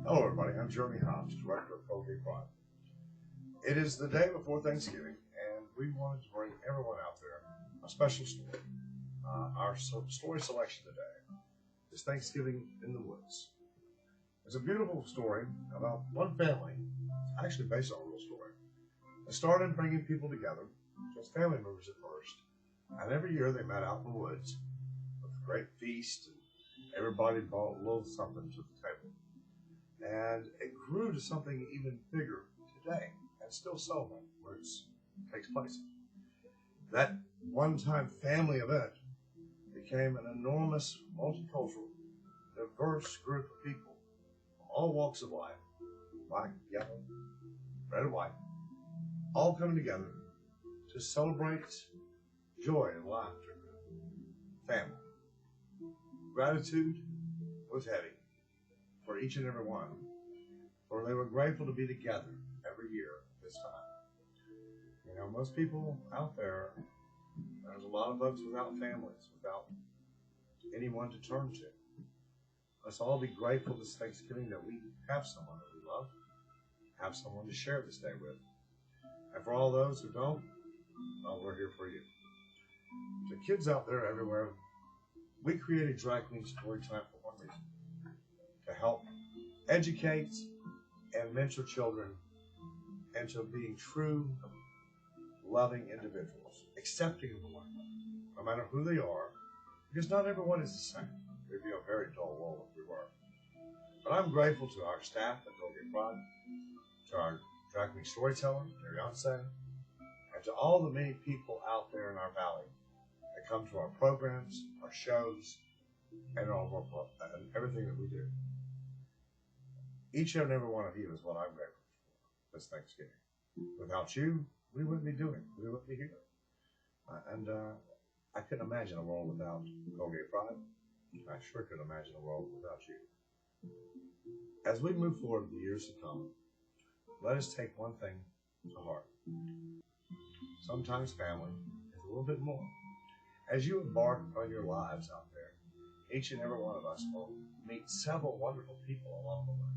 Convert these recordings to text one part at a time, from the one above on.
Hello everybody, I'm Jeremy Hobbs, Director of Colgay Pride. It is the day before Thanksgiving, and we wanted to bring everyone out there a special story. Our story selection today is Thanksgiving in the Woods. It's a beautiful story about one family, actually based on a real story, that started bringing people together, just family members at first, and every year they met out in the woods with a great feast, and everybody brought a little something to the table. And it grew to something even bigger today, and still so where it takes place. That one-time family event became an enormous, multicultural, diverse group of people from all walks of life, black, yellow, red, and white, all coming together to celebrate joy and laughter, family. Gratitude was heavy for each and every one, for they were grateful to be together every year at this time. You know, most people out there, there's a lot of folks without families, without anyone to turn to. Let's all be grateful this Thanksgiving that we have someone that we love, have someone to share this day with. And for all those who don't, well, we're here for you. To kids out there everywhere, we created Dry Clean Storytime for one reason: to help educate and mentor children into being true, loving individuals, accepting of one, no matter who they are, because not everyone is the same. It would be a very dull world if we were. But I'm grateful to our staff at Colgay Pride, to our Dry Clean Storyteller, Marianne, and to all the many people out there in our valley that come to our programs, our shows, and everything that we do. Each and every one of you is what I'm grateful for this Thanksgiving. Without you, we wouldn't be doing it. We wouldn't be here. I couldn't imagine a world without Colgay Pride. I sure couldn't imagine a world without you. As we move forward in the years to come, let us take one thing to heart. Sometimes family is a little bit more. As you embark on your lives out there, each and every one of us will meet several wonderful people along the way.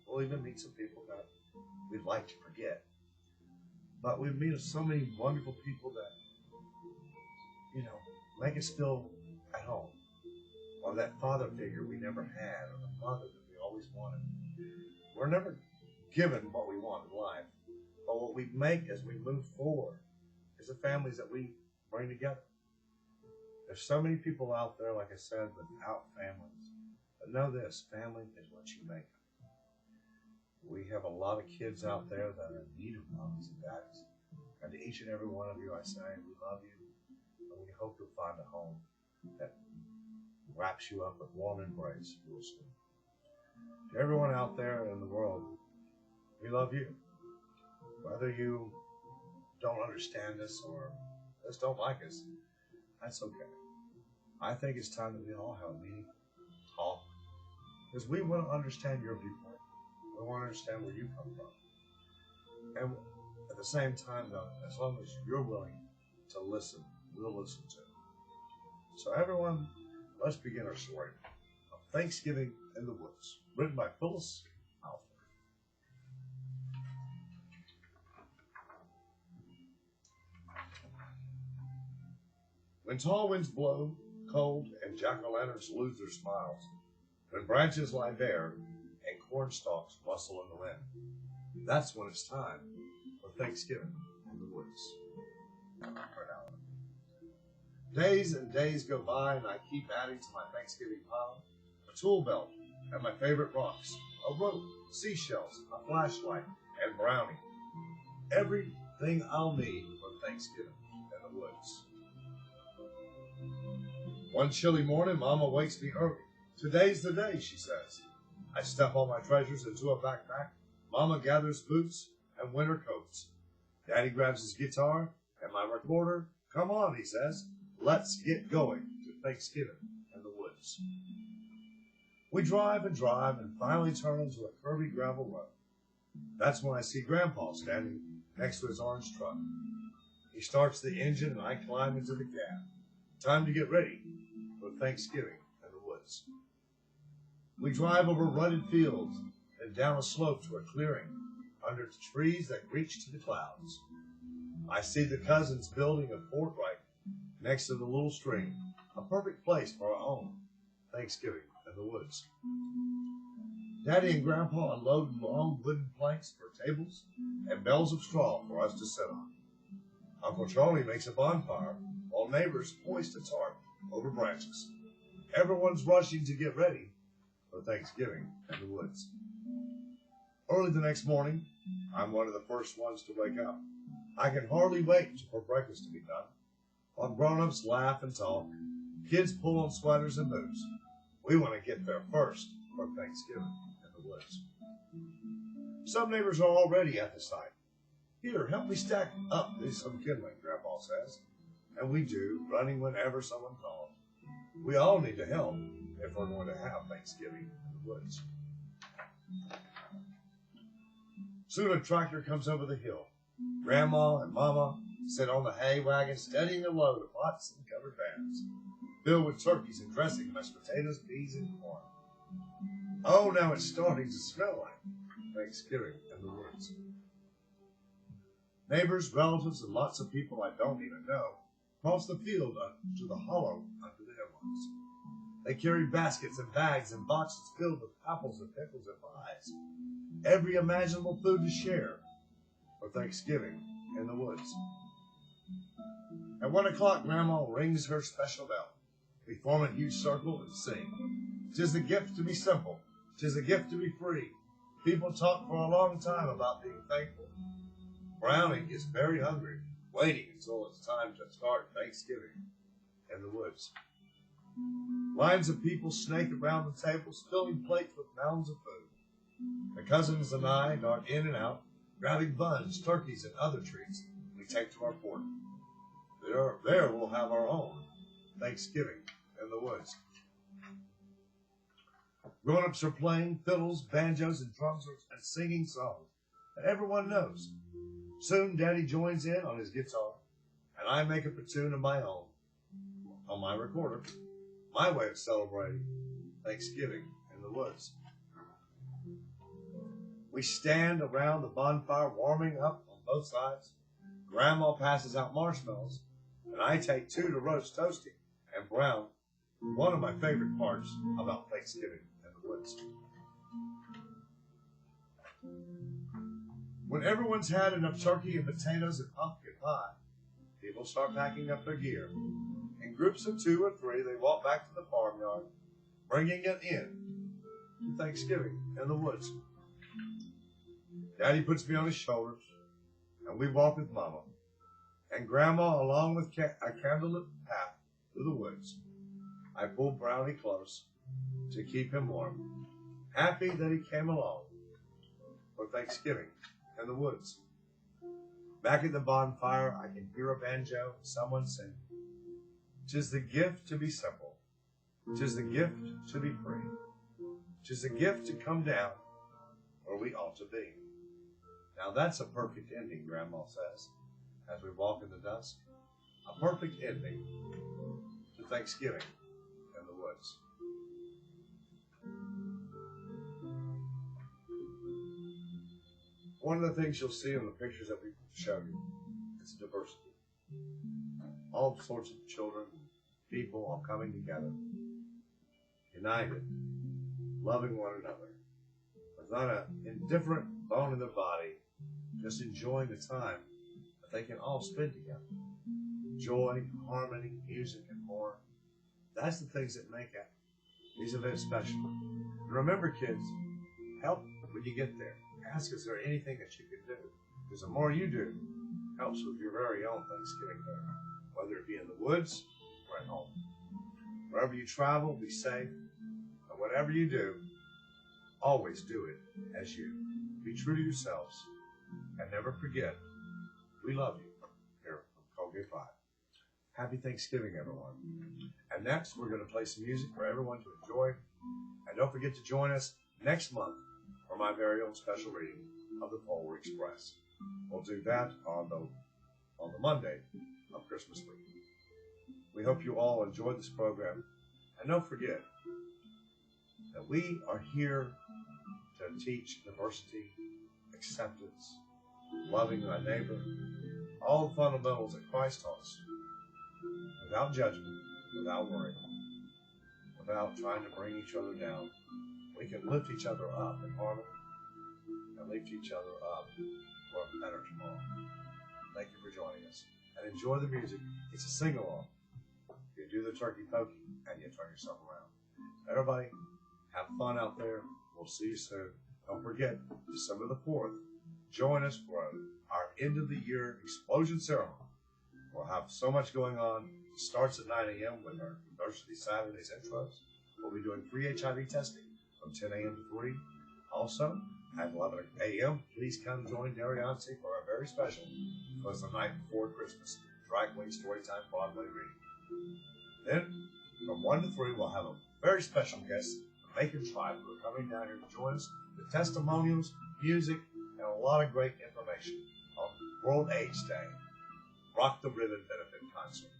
We'll even meet some people that we'd like to forget. But we meet so many wonderful people that, you know, make us feel at home. Or that father figure we never had, or the mother that we always wanted. We're never given what we want in life, but what we make as we move forward is the families that we bring together. There's so many people out there, like I said, without families. But know this, family is what you make. We have a lot of kids out there that are in need of mommies and daddies. And to each and every one of you, I say, we love you, and we hope you'll find a home that wraps you up with warm embrace real soon. To everyone out there in the world, we love you. Whether you don't understand us or just don't like us, that's okay. I think it's time that we all have a meeting, talk, because we want to understand your viewpoint. We want to understand where you come from. And at the same time, though, as long as you're willing to listen, we'll listen too. So everyone, let's begin our story of Thanksgiving in the Woods, written by Phyllis Alford. When tall winds blow, cold, and jack-o'-lanterns lose their smiles, when branches lie bare and corn stalks rustle in the wind, that's when it's time for Thanksgiving in the woods. Days and days go by, and I keep adding to my Thanksgiving pile a tool belt and my favorite rocks, a rope, seashells, a flashlight, and brownie. Everything I'll need for Thanksgiving in the woods. One chilly morning, Mama wakes me early. Today's the day, she says. I stuff all my treasures into a backpack. Mama gathers boots and winter coats. Daddy grabs his guitar and my recorder. Come on, he says. Let's get going to Thanksgiving in the woods. We drive and finally turn into a curvy gravel road. That's when I see Grandpa standing next to his orange truck. He starts the engine and I climb into the cab. Time to get ready for Thanksgiving in the woods. We drive over rutted fields then down a slope to a clearing under trees that reach to the clouds. I see the cousins building a fort right next to the little stream, a perfect place for our own Thanksgiving in the woods. Daddy and Grandpa unload long wooden planks for tables and bales of straw for us to sit on. Uncle Charlie makes a bonfire while neighbors hoist a tarp over branches. Everyone's rushing to get ready for Thanksgiving in the woods. Early the next morning, I'm one of the first ones to wake up. I can hardly wait for breakfast to be done. While grown-ups laugh and talk, kids pull on sweaters and boots. We want to get there first for Thanksgiving in the woods. Some neighbors are already at the site. Here, help me stack up some kindling, Grandpa says. And we do, running whenever someone calls. We all need to help if we're going to have Thanksgiving in the woods. Soon a tractor comes over the hill. Grandma and Mama sit on the hay wagon steadying a load of pots and covered vans, filled with turkeys and dressing, mashed potatoes, peas, and corn. Oh, now it's starting to smell like Thanksgiving in the woods. Neighbors, relatives, and lots of people I don't even know cross the field to the hollow under the hemlocks. They carry baskets and bags and boxes filled with apples and pickles and pies, every imaginable food to share for Thanksgiving in the woods. At 1 o'clock, Grandma rings her special bell. We form a huge circle and sing. 'Tis a gift to be simple. 'Tis a gift to be free. People talk for a long time about being thankful. Brownie is very hungry, waiting until it's time to start Thanksgiving in the woods. Lines of people snake around the tables, filling plates with mounds of food. The cousins and I dart in and out, grabbing buns, turkeys, and other treats we take to our fort. There we'll have our own Thanksgiving in the woods. Grown-ups are playing fiddles, banjos, and drums and singing songs that everyone knows. Soon Daddy joins in on his guitar, and I make up a tune of my own on my recorder, my way of celebrating Thanksgiving in the woods. We stand around the bonfire warming up on both sides. Grandma passes out marshmallows, and I take 2 to roast toasty and brown, one of my favorite parts about Thanksgiving in the woods. When everyone's had enough turkey and potatoes and pumpkin pie, people start packing up their gear. In groups of 2 or 3, they walk back to the farmyard, bringing it in to Thanksgiving in the woods. Daddy puts me on his shoulders, and we walk with Mama and Grandma along with a candlelit path through the woods. I pull Brownie close to keep him warm, happy that he came along for Thanksgiving in the woods. Back at the bonfire, I can hear a banjo and someone sing. 'Tis the gift to be simple. 'Tis the gift to be free. 'Tis the gift to come down where we ought to be. Now that's a perfect ending, Grandma says, as we walk in the dusk. A perfect ending to Thanksgiving in the woods. One of the things you'll see in the pictures that we show you is diversity. All sorts of children, people all coming together, united, loving one another. There's not an indifferent bone in their body, just enjoying the time that they can all spend together. Joy, harmony, music, and more. That's the things that make these events special. And remember, kids, help when you get there. Ask, is there anything that you can do? Because the more you do, helps with your very own Thanksgiving dinner, whether it be in the woods or at home. Wherever you travel, be safe. And whatever you do, always do it as you. Be true to yourselves. And never forget, we love you here from Colgay 5. Happy Thanksgiving, everyone. And next, we're going to play some music for everyone to enjoy. And don't forget to join us next month for my very own special reading of the Polar Express. We'll do that on the Monday of Christmas week. We hope you all enjoyed this program. And don't forget that we are here to going to teach diversity, acceptance, loving thy neighbor, all the fundamentals that Christ taught us, without judgment, without worry, without trying to bring each other down. We can lift each other up in harmony and lift each other up for a better tomorrow. Thank you for joining us. And enjoy the music. It's a sing-along. You do the turkey pokey and you turn yourself around. Everybody, have fun out there. We'll see you soon. Don't forget, December the 4th, join us for our end of the year explosion ceremony. We'll have so much going on. It starts at 9 a.m. with our Diversity Saturdays intros. We'll be doing free HIV testing from 10 a.m. to 3. Also, at 11 a.m., please come join Dariancy for our very special, because the night before Christmas, Drag Queen Storytime Broadway reading. Then, from 1 to 3, we'll have a very special guest, the Macon Tribe, who are coming down here to join us with testimonials, music, and a lot of great information on World AIDS Day, Rock the Ribbon Benefit Concert.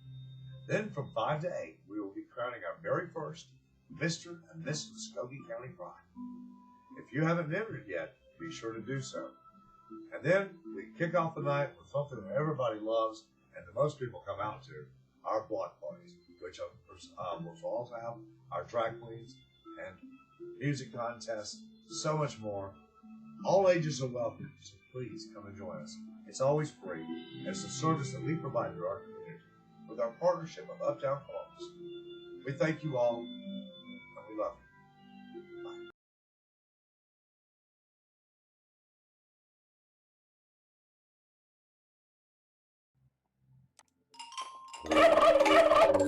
Then, from 5 to 8, we will be crowning our very first Mr. and Mrs. Muskogee County Pride. If you haven't entered yet, be sure to do so. And then we kick off the night with something that everybody loves and that most people come out to, our block parties, which will also have our drag queens and music contests, so much more. All ages are welcome, so please come and join us. It's always free, and it's a service that we provide to our community with our partnership of Uptown Columbus. We thank you all, and we love you.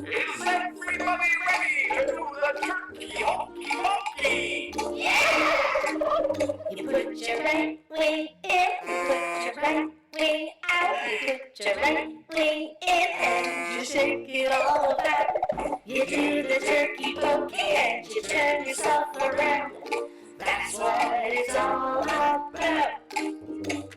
Is everybody ready to do the turkey hokey pokey? Yeah! You put your right wing in, you put your right wing out, you put your right wing in and you shake it all about. You do the turkey pokey and you turn yourself around. That's what it's all about.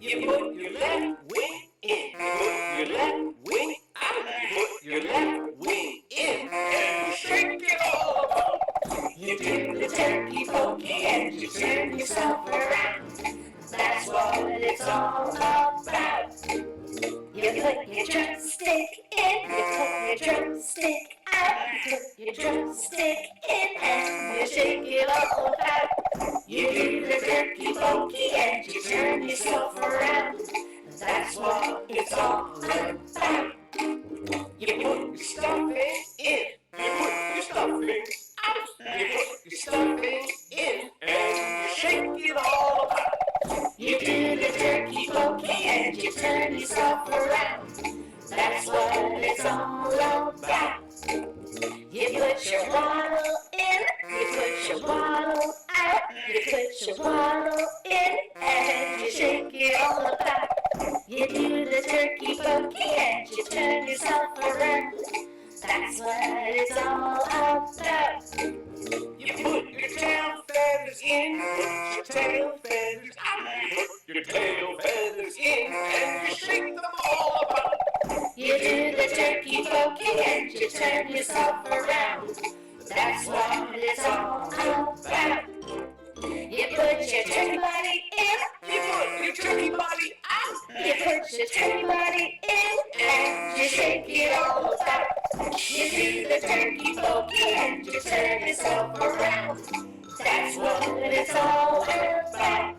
You put your left wing in, you put your left wing out, you put your left wing in and you shake it all about. You do the turkey pokey and you turn yourself around. That's what it's all about. You put your drumstick in, you put your drumstick out, you put your drumstick in and you shake it all about. You do the turkey pokey and you turn yourself around. That's what it's all about. You put your stuffing in, you put your stuffing out, you put your stuffing in and you shake it all about. You do the turkey pokey and you turn yourself around. That's what it's all about. You put your waddle in, you put your waddle out, you put your waddle in and you shake it all about. You do the turkey pokey and you turn yourself around. That's what it's all about. You put your tail feathers in, put your tail feathers out, you put your tail feathers in and you shake them all about. You do the turkey pokey and you turn yourself around. That's what it's all about. You put your turkey body in, You put your turkey body out, you put your turkey body in, and you shake it all about. You do the turkey pokey and you turn yourself around. That's what it's all about.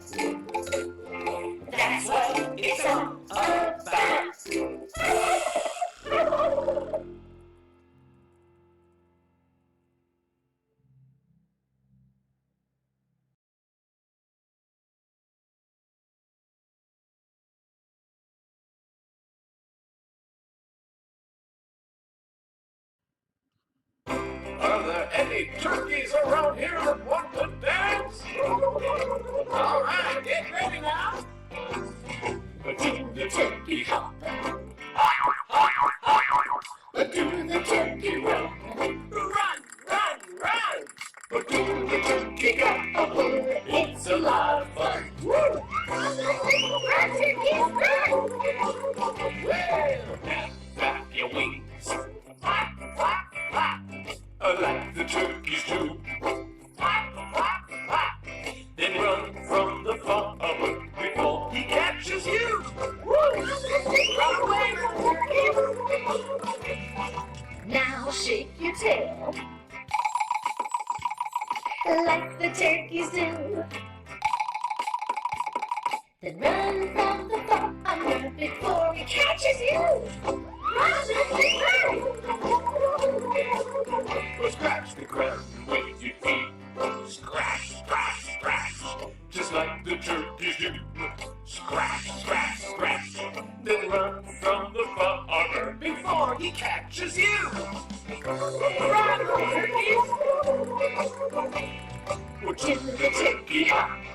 That's what it's all about. Are there any turkeys around here that want to dance? All right, get ready now. Do the turkey hop. Do the turkey run. Run, run, run. Do the turkey go. It's a lot of fun. Woo! Run, turkeys, run! Well, flap your wings. Flap, flap, flap. Like the turkeys do. Flap, flap, flap. Then run from I'll shake your tail like the turkeys do. Then run from the farmer before he catches you. Scratch the ground with your feet. Scratch, scratch, scratch. Just like the turkeys do. Scratch, scratch, scratch. Then run from the farmer before he catches you. Run, turkeys! To the turkey hop.